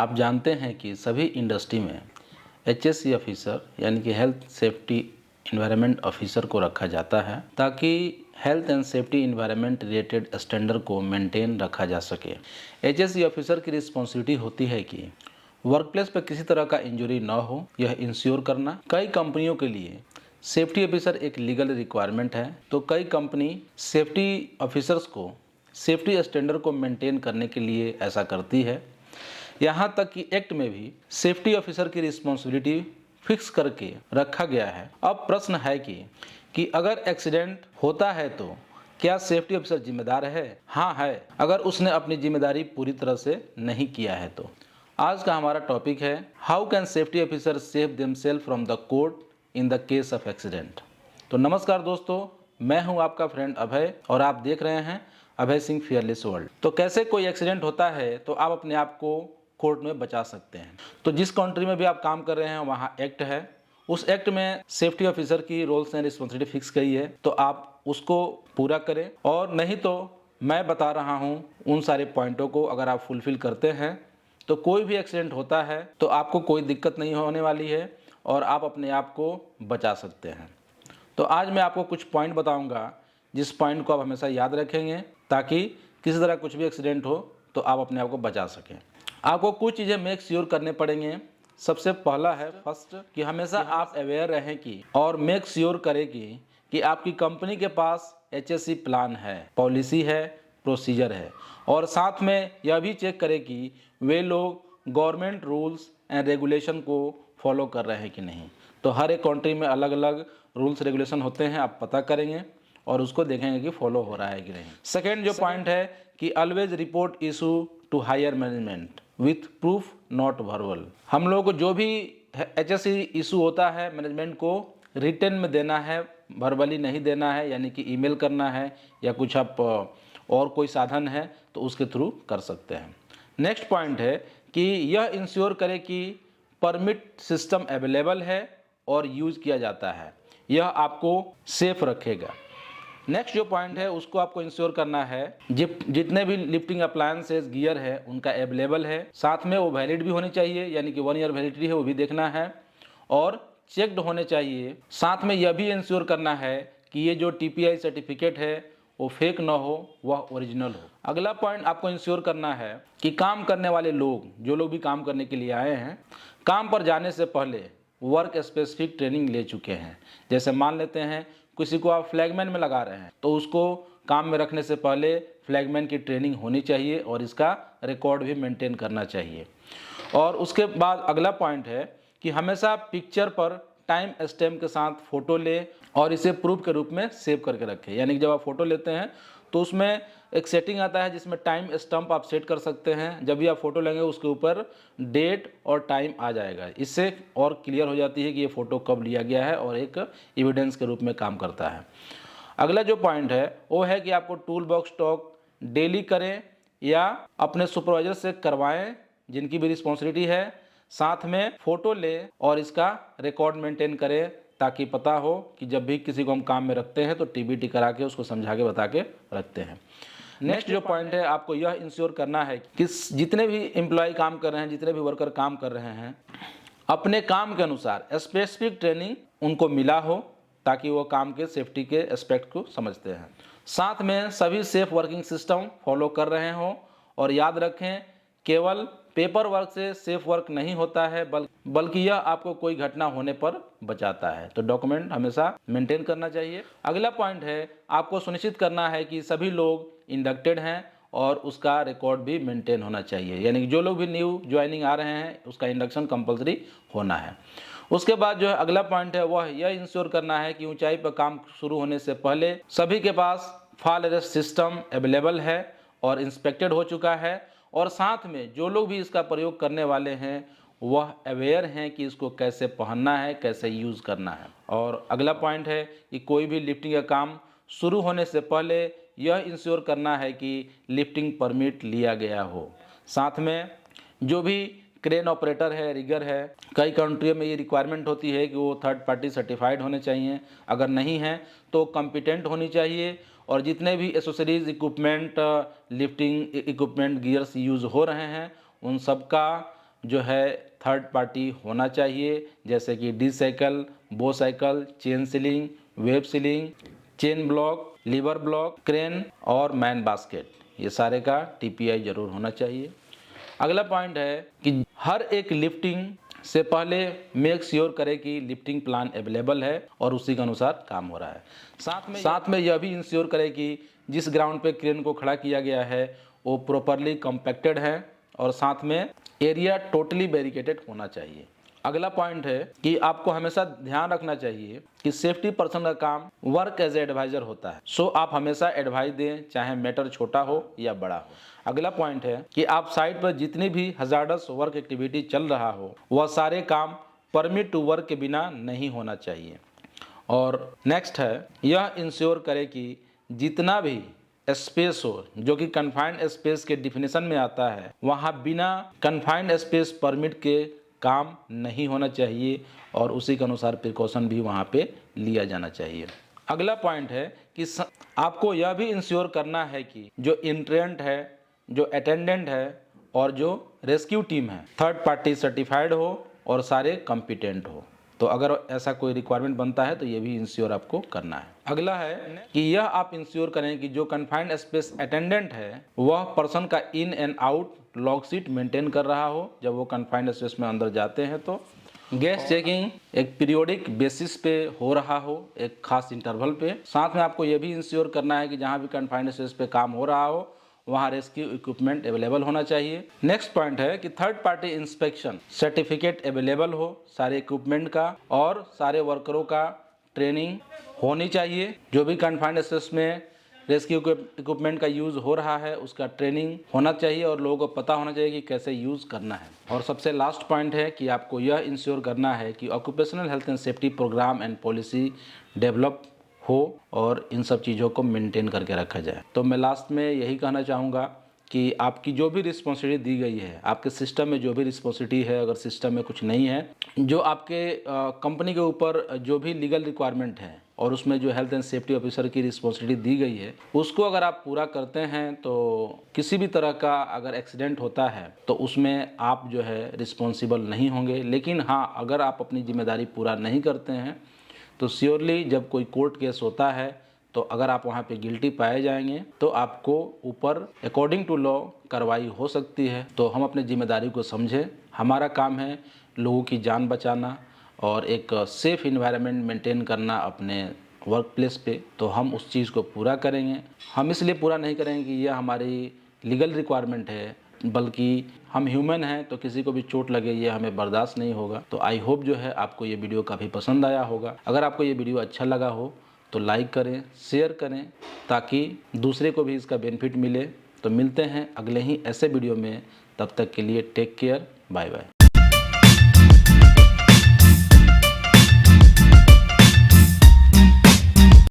आप जानते हैं कि सभी इंडस्ट्री में एचएससी ऑफिसर यानी कि हेल्थ सेफ्टी इन्वायरमेंट ऑफिसर को रखा जाता है ताकि health and safety environment related standard को मेंटेन रखा जा सके। एचएससी ऑफिसर की रिस्पॉन्सिबिलिटी होती है कि वर्क प्लेस पर किसी तरह का इंजरी न हो, यह इंश्योर करना। कई कंपनियों के लिए सेफ्टी ऑफिसर एक लीगल रिक्वायरमेंट है, तो कई कंपनी सेफ्टी ऑफिसर्स को सेफ्टी स्टैंडर्ड को मेंटेन करने के लिए ऐसा करती है। यहाँ तक कि एक्ट में भी सेफ्टी ऑफिसर की रिस्पॉन्सिबिलिटी फिक्स करके रखा गया है। अब प्रश्न है कि अगर एक्सीडेंट होता है तो क्या सेफ्टी ऑफिसर जिम्मेदार है? हाँ है, अगर उसने अपनी जिम्मेदारी पूरी तरह से नहीं किया है तो। आज का हमारा टॉपिक है how can safety officer save themselves from the court in the case of accident. तो नमस्कार दोस्तों, मैं हूं आपका फ्रेंड अभय और आप देख रहे हैं अभय सिंह फियरलेस वर्ल्ड। तो कैसे कोई एक्सीडेंट होता है तो आप अपने आप को कोर्ट में बचा सकते हैं। तो जिस कंट्री में भी आप काम कर रहे हैं वहाँ एक्ट है, उस एक्ट में सेफ्टी ऑफिसर की रोल्स एंड रिस्पॉन्सिबिलिटी फिक्स गई है, तो आप उसको पूरा करें। और नहीं तो मैं बता रहा हूँ उन सारे पॉइंटों को अगर आप फुलफिल करते हैं तो कोई भी एक्सीडेंट होता है तो आपको कोई दिक्कत नहीं होने वाली है और आप अपने आप को बचा सकते हैं। तो आज मैं आपको कुछ पॉइंट बताऊंगा जिस पॉइंट को आप हमेशा याद रखेंगे ताकि किसी तरह कुछ भी एक्सीडेंट हो तो आप अपने आप को बचा सकें। आपको कुछ चीज़ें मेक श्योर करने पड़ेंगे। सबसे पहला है फर्स्ट कि हमेशा आप अवेयर रहें कि और मेक श्योर करें कि आपकी कंपनी के पास एचएससी प्लान है, पॉलिसी है, प्रोसीजर है, और साथ में यह भी चेक करें कि वे लोग गवर्नमेंट रूल्स एंड रेगुलेशन को फॉलो कर रहे हैं कि नहीं। तो हर एक कंट्री में अलग अलग रूल्स रेगुलेशन होते हैं, आप पता करेंगे और उसको देखेंगे कि फॉलो हो रहा है कि नहीं। सेकेंड जो पॉइंट है कि always report issue to higher management with proof not verbal. हम लोग को जो भी एचएससी इशू होता है मैनेजमेंट को रिटन में देना है, वर्बली नहीं देना है, यानी कि ईमेल करना है या कुछ आप और कोई साधन है तो उसके थ्रू कर सकते हैं। नेक्स्ट पॉइंट है कि यह इंश्योर करे कि परमिट सिस्टम अवेलेबल है और यूज़ किया जाता है, यह आपको सेफ रखेगा। नेक्स्ट जो पॉइंट है उसको आपको इंश्योर करना है जितने भी लिफ्टिंग अप्लायंसेस गियर है उनका अवेलेबल है, साथ में वो वैलिड भी होनी चाहिए, यानी कि 1 ईयर वैलिडिटी है वो भी देखना है और चेक्ड होने चाहिए। साथ में यह भी इंश्योर करना है कि ये जो टीपीआई सर्टिफिकेट है वो फेक ना हो, वह ओरिजिनल हो। अगला पॉइंट आपको इंश्योर करना है कि काम करने वाले लोग, जो लोग भी काम करने के लिए आए हैं, काम पर जाने से पहले वर्क स्पेसिफिक ट्रेनिंग ले चुके हैं। जैसे मान लेते हैं किसी को आप फ्लैगमैन में लगा रहे हैं तो उसको काम में रखने से पहले फ्लैगमैन की ट्रेनिंग होनी चाहिए और इसका रिकॉर्ड भी मेंटेन करना चाहिए। और उसके बाद अगला पॉइंट है कि हमेशा पिक्चर पर टाइम स्टैम्प के साथ फ़ोटो ले और इसे प्रूफ के रूप में सेव करके रखें। यानी कि जब आप फ़ोटो लेते हैं तो उसमें एक सेटिंग आता है जिसमें टाइम स्टैम्प आप सेट कर सकते हैं। जब भी आप फ़ोटो लेंगे उसके ऊपर डेट और टाइम आ जाएगा, इससे और क्लियर हो जाती है कि ये फ़ोटो कब लिया गया है और एक एविडेंस के रूप में काम करता है। अगला जो पॉइंट है वो है कि आपको टूल बॉक्स टॉक डेली करें या अपने सुपरवाइजर से करवाएं जिनकी भी रिस्पॉन्सिबिलिटी है। साथ में फ़ोटो लें और इसका रिकॉर्ड मेंटेन करें ताकि पता हो कि जब भी किसी को हम काम में रखते हैं तो टीबीटी करा के उसको समझा के बता के रखते हैं। नेक्स्ट जो पॉइंट है आपको यह इंश्योर करना है कि जितने भी एम्प्लॉय काम कर रहे हैं, जितने भी वर्कर काम कर रहे हैं, अपने काम के अनुसार स्पेसिफिक ट्रेनिंग उनको मिला हो ताकि वो काम के सेफ्टी के एस्पेक्ट को समझते हैं। साथ में सभी सेफ वर्किंग सिस्टम फॉलो कर रहे हों और याद रखें केवल पेपर वर्क से सेफ वर्क नहीं होता है बल्कि यह आपको कोई घटना होने पर बचाता है। तो डॉक्यूमेंट हमेशा मेंटेन करना चाहिए। अगला पॉइंट है आपको सुनिश्चित करना है कि सभी लोग इंडक्टेड हैं और उसका रिकॉर्ड भी मेंटेन होना चाहिए, यानी कि जो लोग भी न्यू ज्वाइनिंग आ रहे हैं उसका इंडक्शन कंपलसरी होना है। उसके बाद जो है अगला पॉइंट है वह यह इंश्योर करना है कि ऊंचाई पर काम शुरू होने से पहले सभी के पास फॉल अरेस्ट सिस्टम अवेलेबल है और इंस्पेक्टेड हो चुका है, और साथ में जो लोग भी इसका प्रयोग करने वाले हैं वह अवेयर हैं कि इसको कैसे पहनना है, कैसे यूज़ करना है। और अगला पॉइंट है कि कोई भी लिफ्टिंग का काम शुरू होने से पहले यह इंश्योर करना है कि लिफ्टिंग परमिट लिया गया हो। साथ में जो भी क्रेन ऑपरेटर है, रिगर है, कई कंट्रियों में ये रिक्वायरमेंट होती है कि वो थर्ड पार्टी सर्टिफाइड होने चाहिए, अगर नहीं है तो कॉम्पिटेंट होनी चाहिए। और जितने भी accessories equipment, lifting equipment, gears use हो रहे हैं उन सब का जो है थर्ड पार्टी होना चाहिए, जैसे कि D shackle, bow shackle, chain sling, web sling, chain block, lever block, crane और मैन बास्केट, ये सारे का टीपीआई जरूर होना चाहिए। अगला पॉइंट है कि हर एक लिफ्टिंग से पहले मेक श्योर करें कि लिफ्टिंग प्लान अवेलेबल है और उसी के अनुसार काम हो रहा है। साथ में यह भी इंश्योर करें कि जिस ग्राउंड पे क्रेन को खड़ा किया गया है वो प्रॉपरली कम्पैक्टेड है और साथ में एरिया टोटली बैरिकेटेड होना चाहिए। अगला पॉइंट है कि आपको हमेशा ध्यान रखना चाहिए कि सेफ्टी पर्सन का काम वर्क एज ए एडवाइजर होता है। सो आप हमेशा एडवाइस दें, चाहे मैटर छोटा हो या बड़ा हो। अगला पॉइंट है कि आप साइट पर जितनी भी हजार्डस वर्क एक्टिविटी चल रहा हो वह सारे काम परमिट टू वर्क के बिना नहीं होना चाहिए। और नेक्स्ट है, यह इंश्योर करे कि जितना भी स्पेस हो जो कि कन्फाइंड स्पेस के डिफिनेशन में आता है, वहाँ बिना कन्फाइंड स्पेस परमिट के काम नहीं होना चाहिए और उसी के अनुसार प्रिकॉशन भी वहाँ पे लिया जाना चाहिए। अगला पॉइंट है कि आपको यह भी इंश्योर करना है कि जो इंट्रेंट है, जो अटेंडेंट है और जो रेस्क्यू टीम है थर्ड पार्टी सर्टिफाइड हो और सारे कॉम्पिटेंट हो। तो अगर ऐसा कोई रिक्वायरमेंट बनता है तो ये भी इंश्योर आपको करना है। अगला है कि यह आप इंश्योर करें कि जो कन्फाइंड स्पेस अटेंडेंट है वह पर्सन का in and out log sheet maintain कर रहा हो जब वो कन्फाइंड स्पेस में अंदर जाते हैं। तो गैस चेकिंग एक पीरियोडिक बेसिस पे हो रहा हो, एक खास इंटरवल पे। साथ में आपको ये भी इंश्योर करना है कि जहाँ भी कन्फाइंड स्पेस पे काम हो रहा हो वहाँ रेस्क्यू इक्विपमेंट अवेलेबल होना चाहिए। नेक्स्ट पॉइंट है कि third party inspection certificate available हो सारे इक्विपमेंट का और सारे वर्करों का ट्रेनिंग होनी चाहिए। जो भी कन्फाइंड स्पेस में रेस्क्यू इक्विपमेंट का यूज़ हो रहा है उसका ट्रेनिंग होना चाहिए और लोगों को पता होना चाहिए कि कैसे यूज़ करना है। और सबसे लास्ट पॉइंट है कि आपको यह इंश्योर करना है कि occupational health and safety program and policy develop हो और इन सब चीज़ों को मेंटेन करके रखा जाए। तो मैं लास्ट में यही कहना चाहूँगा कि आपकी जो भी रिस्पॉन्सिबिलिटी दी गई है, आपके सिस्टम में जो भी रिस्पॉन्सिबिलिटी है, अगर सिस्टम में कुछ नहीं है, जो आपके कंपनी के ऊपर जो भी लीगल रिक्वायरमेंट है और उसमें जो हेल्थ एंड सेफ्टी ऑफिसर की रिस्पॉन्सिबिलिटी दी गई है उसको अगर आप पूरा करते हैं तो किसी भी तरह का अगर एक्सीडेंट होता है तो उसमें आप जो है रिस्पॉन्सिबल नहीं होंगे। लेकिन हाँ, अगर आप अपनी जिम्मेदारी पूरा नहीं करते हैं तो श्योरली जब कोई कोर्ट केस होता है तो अगर आप वहाँ पे गिल्टी पाए जाएंगे तो आपको ऊपर अकॉर्डिंग टू लॉ कार्रवाई हो सकती है। तो हम अपनी जिम्मेदारी को समझें, हमारा काम है लोगों की जान बचाना और एक सेफ़ इन्वायरमेंट मेंटेन करना अपने वर्क प्लेस पे। तो हम उस चीज़ को पूरा करेंगे। हम इसलिए पूरा नहीं करेंगे कि यह हमारी लीगल रिक्वायरमेंट है, बल्कि हम ह्यूमन हैं तो किसी को भी चोट लगे ये हमें बर्दाश्त नहीं होगा। तो आई होप जो है आपको ये वीडियो काफ़ी पसंद आया होगा। अगर आपको ये वीडियो अच्छा लगा हो तो लाइक करें, शेयर करें ताकि दूसरे को भी इसका बेनिफिट मिले। तो मिलते हैं अगले ही ऐसे वीडियो में, तब तक के लिए टेक केयर, बाय बाय।